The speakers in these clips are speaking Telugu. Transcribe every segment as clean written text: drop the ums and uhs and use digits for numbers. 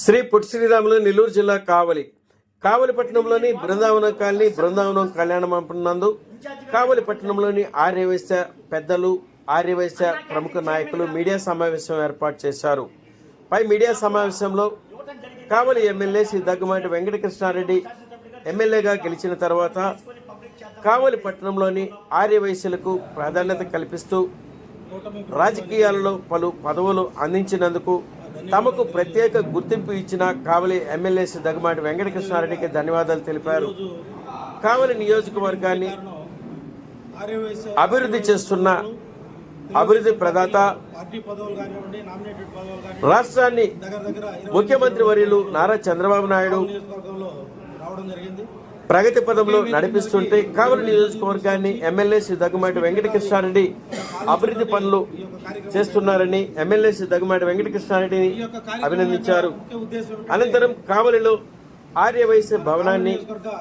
శ్రీ పొట్టి శ్రీరాములు నెల్లూరు జిల్లా కావలి పట్టణంలోని బృందావనం కాలనీ బృందావనం కళ్యాణ మండపం నందు కావలి పట్టణంలోని ఆర్యవైశ్య పెద్దలు ఆర్యవైశ్య ప్రముఖ నాయకులు మీడియా సమావేశం ఏర్పాటు చేశారు. పై మీడియా సమావేశంలో కావలి ఎమ్మెల్యే శ్రీ దగ్గుమాటి వెంకటకృష్ణారెడ్డి ఎమ్మెల్యేగా గెలిచిన తర్వాత కావలి పట్టణంలోని ఆర్యవైశ్యులకు ప్రాధాన్యత కల్పిస్తూ రాజకీయాలలో పలు పదవులు అందించినందుకు తమకు ప్రత్యేక గుర్తింపు ఇచ్చిన కావలి ఎమ్మెల్యే శ్రీ దగ్గుమాటి వెంకటకృష్ణారెడ్డికి ధన్యవాదాలు తెలిపారు. కావలి నియోజకవర్గాన్ని అభివృద్ధి చేస్తున్న అభివృద్ధి ప్రదాత రాష్ట్రాన్ని ముఖ్యమంత్రి వర్యులు నారా చంద్రబాబు నాయుడు ప్రగతి పదంలో నడిపిస్తుంటే కావలి నియోజకవర్గాన్ని ఎమ్మెల్యే శ్రీ దగ్గుమాటి వెంకటకృష్ణారెడ్డి అభివృద్ధి పనులు చేస్తున్నారని ఎమ్మెల్యే శ్రీ దగ్గుమాటి వెంకటకృష్ణారెడ్డిని అభినందించారు. అనంతరం కావలిలో ఆర్యవైశ్య భవనాన్ని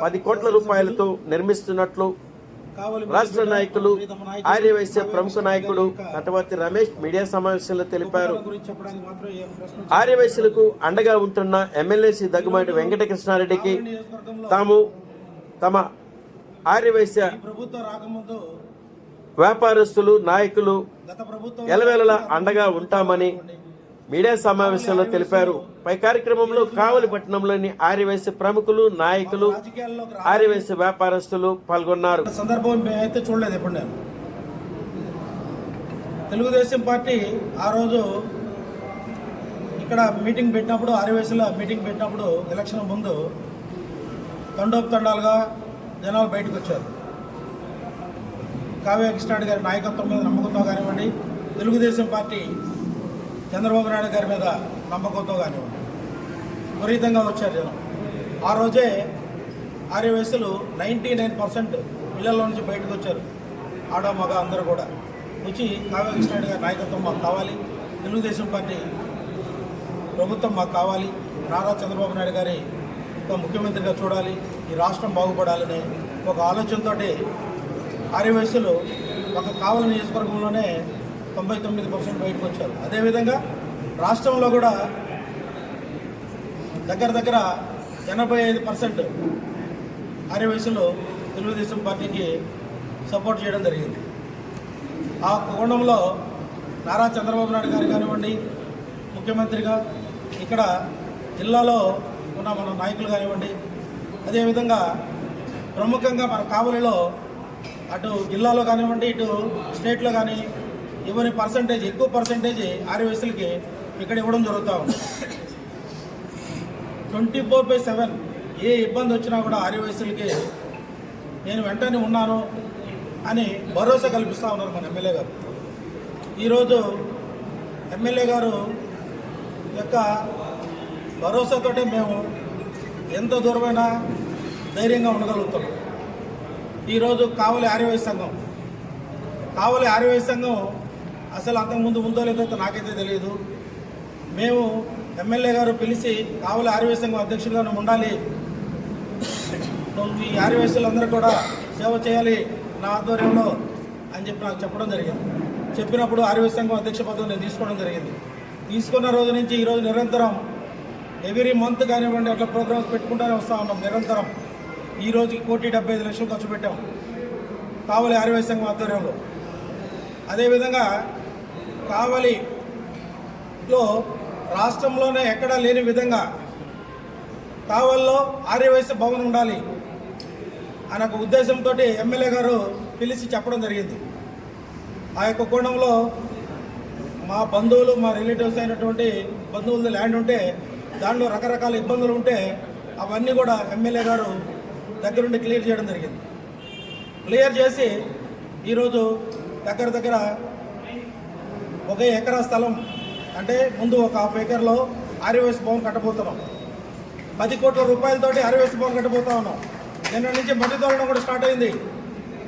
10 కోట్ల రూపాయలతో నిర్మిస్తున్నట్లు రాష్ట్ర నాయకులు ఆర్యవైశ్య ప్రముఖ నాయకుడు నటవర్తి రమేష్ మీడియా సమావేశంలో తెలిపారు. ఆర్యవైశ్యులకు అండగా ఉంటున్న ఎమ్మెల్యే శ్రీ దగ్గుమాటి వెంకటకృష్ణారెడ్డికి తాము తమ ఆర్యవైశ్య వ్యాపారస్తులు నాయకులు ఎలవేళలా అండగా ఉంటామని మీడియా సమావేశంలో తెలిపారు. పై కార్యక్రమంలో కావలి పట్టణంలోని ఆర్యవైశ్య ప్రముఖులు నాయకులు ఆర్యవైశ్య వ్యాపారస్తులు పాల్గొన్నారు. సందర్భం అయితే చూడలేదు ఎప్పుడు నేను. తెలుగుదేశం పార్టీ ఆ రోజు ఇక్కడ మీటింగ్ పెట్టినప్పుడు ఆర్యవైశ్యుల మీటింగ్ పెట్టినప్పుడు ఎలక్షన్ ముందు తండోపతండాలుగా జనాలు బయటకు వచ్చారు. కావ్య కృష్ణారెడ్డి గారి నాయకత్వం మీద నమ్మకంతో కానివ్వండి, తెలుగుదేశం పార్టీ చంద్రబాబు నాయుడు గారి మీద నమ్మకంతో కానివ్వండి విపరీతంగా వచ్చారు జనం. ఆ రోజే ఆర్యవైశ్యులు 99% ఇళ్లలో నుంచి బయటకు వచ్చారు. ఆడ మగ అందరూ కూడా వచ్చి కావ్య కృష్ణారెడ్డి గారి నాయకత్వం మాకు కావాలి, తెలుగుదేశం పార్టీ ప్రభుత్వం మాకు కావాలి, నారా చంద్రబాబు నాయుడు గారి ఒక ముఖ్యమంత్రిగా చూడాలి, ఈ రాష్ట్రం బాగుపడాలనే ఒక ఆలోచనతో ఆర్యవైశ్యులు ఒక కావలి నియోజకవర్గంలోనే 99% బయటకు వచ్చారు. అదేవిధంగా రాష్ట్రంలో కూడా దగ్గర 85% ఆర్యవైశ్యులు తెలుగుదేశం పార్టీకి సపోర్ట్ చేయడం జరిగింది. ఆ కోణంలో నారా చంద్రబాబు నాయుడు గారు కానివ్వండి ముఖ్యమంత్రిగా, ఇక్కడ జిల్లాలో ఉన్న మన నాయకులు కానివ్వండి, అదేవిధంగా ప్రముఖంగా మన కావలిలో అటు జిల్లాలో కానివ్వండి ఇటు స్టేట్లో కానీ ఇవ్వని పర్సంటేజ్ ఎక్కువ పర్సంటేజ్ ఆర్యవైశ్యులకి ఇక్కడ ఇవ్వడం జరుగుతూ ఉంది. 24/7 ఏ ఇబ్బంది వచ్చినా కూడా ఆర్యవైశ్యులకి నేను వెంటనే ఉన్నాను అని భరోసా కల్పిస్తూ ఉన్నారు మన ఎమ్మెల్యే గారు. ఈరోజు ఎమ్మెల్యే గారు యొక్క భరోసాతోటే మేము ఎంత దూరమైనా ధైర్యంగా ఉండగలుగుతున్నాం. ఈరోజు కావలి ఆర్యవైశ్య సంఘం అసలు అంతకుముందు ఉందో లేదో నాకైతే తెలియదు. మేము ఎమ్మెల్యే గారు పిలిచి కావలి ఆర్యవైశ్య సంఘం అధ్యక్షుడిగా నువ్వు ఉండాలి, నువ్వు ఈ ఆర్యవైశ్యులందరూ కూడా సేవ చేయాలి నా ఆధ్వర్యంలో అని చెప్పి నాకు చెప్పడం జరిగింది. చెప్పినప్పుడు ఆర్యవైశ్య సంఘం అధ్యక్ష పదవి నేను తీసుకోవడం జరిగింది. తీసుకున్న రోజు నుంచి ఈరోజు నిరంతరం ఎవ్రీ మంత్ కానివ్వండి అట్లా ప్రోగ్రామ్స్ పెట్టుకుంటూనే వస్తూ ఉన్నాం నిరంతరం. ఈరోజుకి 1,75,00,000 ఖర్చు పెట్టాం కావలి ఆర్యవైశ్య సంఘం ఆధ్వర్యంలో. అదేవిధంగా కావలిలో రాష్ట్రంలోనే ఎక్కడా లేని విధంగా కావలిలో ఆర్యవైశ్య భవన్ ఉండాలి అనే ఒక ఉద్దేశంతో ఎమ్మెల్యే గారు పిలిచి చెప్పడం జరిగింది. ఆ యొక్క కోణంలో మా బంధువులు మా రిలేటివ్స్ అయినటువంటి బంధువులది ల్యాండ్ ఉంటే దానిలో రకరకాల ఇబ్బందులు ఉంటే అవన్నీ కూడా ఎమ్మెల్యే గారు దగ్గరుండి క్లియర్ చేయడం జరిగింది. క్లియర్ చేసి ఈరోజు దగ్గర 1 ఎకరా స్థలం అంటే ముందు ఒక ½ ఎకర్లో ఆర్యవైశ్య భవన్ కట్టబోతున్నాం. 10 కోట్ల రూపాయలతోటి ఆర్యవైశ్య భవన్ కట్టబోతా ఉన్నాం. నిన్న నుంచి మట్టి తోలడం కూడా స్టార్ట్ అయింది.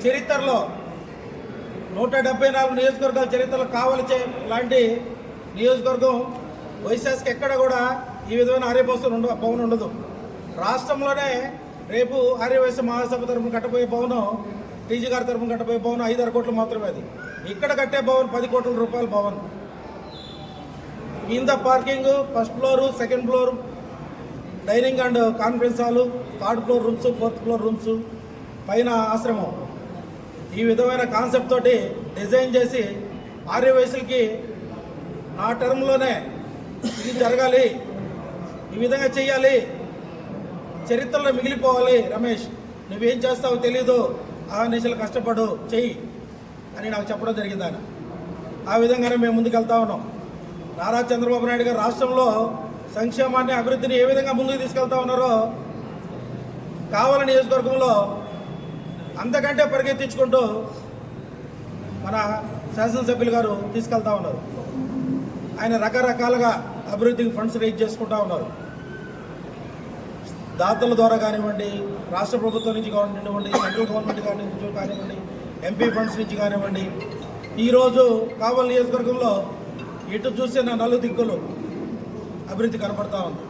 చరిత్రలో 174 నియోజకవర్గాల చరిత్రలో కావలి లాంటి నియోజకవర్గం వైశాఖకి ఎక్కడ కూడా ఈ విధమైన ఆర్యవైశ్య భవన్ ఉండదు. రాష్ట్రంలోనే రేపు ఆర్యవైశ్య మహాసభ తరఫున కట్టబోయే భవనం, టీజీ గారి తరఫున కట్టబోయే భవనం 5-6 కోట్లు మాత్రమే. అది ఇక్కడ కట్టే భవన్ 10 కోట్ల రూపాయల భవన్. కింద parking, first floor, second floor, dining and conference hall, 3rd floor rooms, 4th floor rooms, పైన ఆశ్రమం, ఈ విధమైన కాన్సెప్ట్ తోటి డిజైన్ చేసి ఆర్యవైశ్యులకి నా టర్మ్లోనే ఇది జరగాలి, ఈ విధంగా చెయ్యాలి, చరిత్రలో మిగిలిపోవాలి, రమేష్ నువ్వేం చేస్తావో తెలీదు, ఆహర్నిశలు కష్టపడు చెయ్యి అని నాకు చెప్పడం జరిగింది ఆయన. ఆ విధంగానే మేము ముందుకు వెళ్తా ఉన్నాం. నారా చంద్రబాబు నాయుడు గారు రాష్ట్రంలో సంక్షేమాన్ని, అభివృద్ధిని ఏ విధంగా ముందుకు తీసుకెళ్తా ఉన్నారో కావలి నియోజకవర్గంలో అంతకంటే పరిగెత్తించుకుంటూ మన శాసనసభ్యులు గారు తీసుకెళ్తా ఉన్నారు. ఆయన రకరకాలుగా అభివృద్ధికి ఫండ్స్ రేజ్ చేసుకుంటా ఉన్నారు. దాతల ద్వారా కానివ్వండి, రాష్ట్ర ప్రభుత్వం నుంచి కానివ్వండి, సెంట్రల్ గవర్నమెంట్ నుంచి కానివ్వండి, ఎంపీ ఫండ్స్ నుంచి కానివ్వండి, ఈరోజు కావలి నియోజకవర్గంలో ఎటు చూస్తే నా నలు దిక్కులు అభివృద్ధి కనపడతా ఉంది.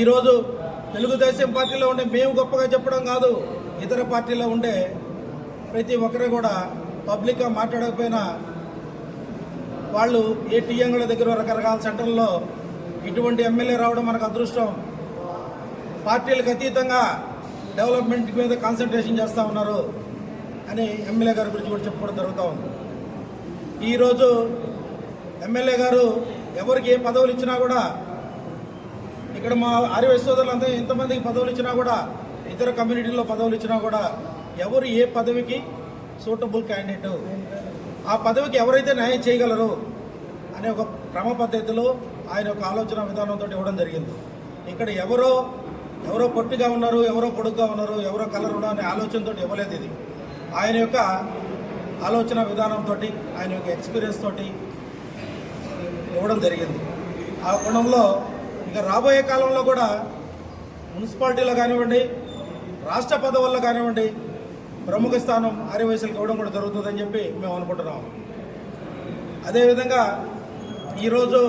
ఈరోజు తెలుగుదేశం పార్టీలో ఉండే మేము గొప్పగా చెప్పడం కాదు, ఇతర పార్టీలో ఉండే ప్రతి ఒక్కరు కూడా పబ్లిక్గా మాట్లాడకపోయినా వాళ్ళు ఏ టీఎంల దగ్గర రకరకాల సెంటర్లో ఇటువంటి ఎమ్మెల్యే రావడం మనకు అదృష్టం. పార్టీలకు అతీతంగా డెవలప్మెంట్ మీద కాన్సన్ట్రేషన్ చేస్తూ ఉన్నారు అని ఎమ్మెల్యే గారి గురించి కూడా చెప్పుకోవడం జరుగుతూ ఉంది. ఈరోజు ఎమ్మెల్యే గారు ఎవరికి ఏ పదవులు ఇచ్చినా కూడా, ఇక్కడ మా ఆర్యవైశ్య సోదరులంతా ఎంతమందికి పదవులు ఇచ్చినా కూడా, ఇతర కమ్యూనిటీల్లో పదవులు ఇచ్చినా కూడా ఎవరు ఏ పదవికి సూటబుల్ క్యాండిడేటు, ఆ పదవికి ఎవరైతే న్యాయం చేయగలరు అనే ఒక క్రమ పద్ధతిలో ఆయన ఒక ఆలోచన విధానంతో ఇవ్వడం జరిగింది. ఇక్కడ ఎవరో పొట్టిగా ఉన్నారు, ఎవరో పొడుగ్గా ఉన్నారు, ఎవరో కలర్ ఉన్నారు అనే ఆలోచనతో ఇవ్వలేదు. ఇది ఆయన యొక్క ఆలోచన విధానంతో, ఆయన యొక్క ఎక్స్పీరియన్స్ తోటి ఇవ్వడం జరిగింది. ఆ కోణంలో ఇక రాబోయే కాలంలో కూడా మున్సిపాలిటీలో కానివ్వండి, రాష్ట్ర పదవుల్లో కానివ్వండి ప్రముఖ స్థానం ఆర్యవైశ్యులకు ఇవ్వడం కూడా జరుగుతుందని చెప్పి మేము అనుకుంటున్నాము. అదేవిధంగా ఈరోజు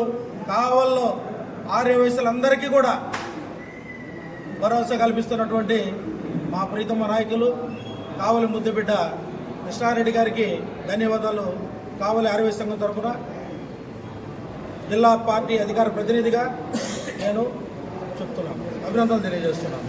కావల్లో ఆర్యవైశ్యులందరికీ కూడా భరోసా కల్పిస్తున్నటువంటి మా ప్రీతమ నాయకులు కావలి ముద్దుబిడ్డ కృష్ణారెడ్డి గారికి ధన్యవాదాలు కావలి ఆర్యవైశ్య సంఘం తరఫున జిల్లా పార్టీ అధికార ప్రతినిధిగా నేను చెప్తున్నాను, అభినందనలు తెలియజేస్తున్నాను.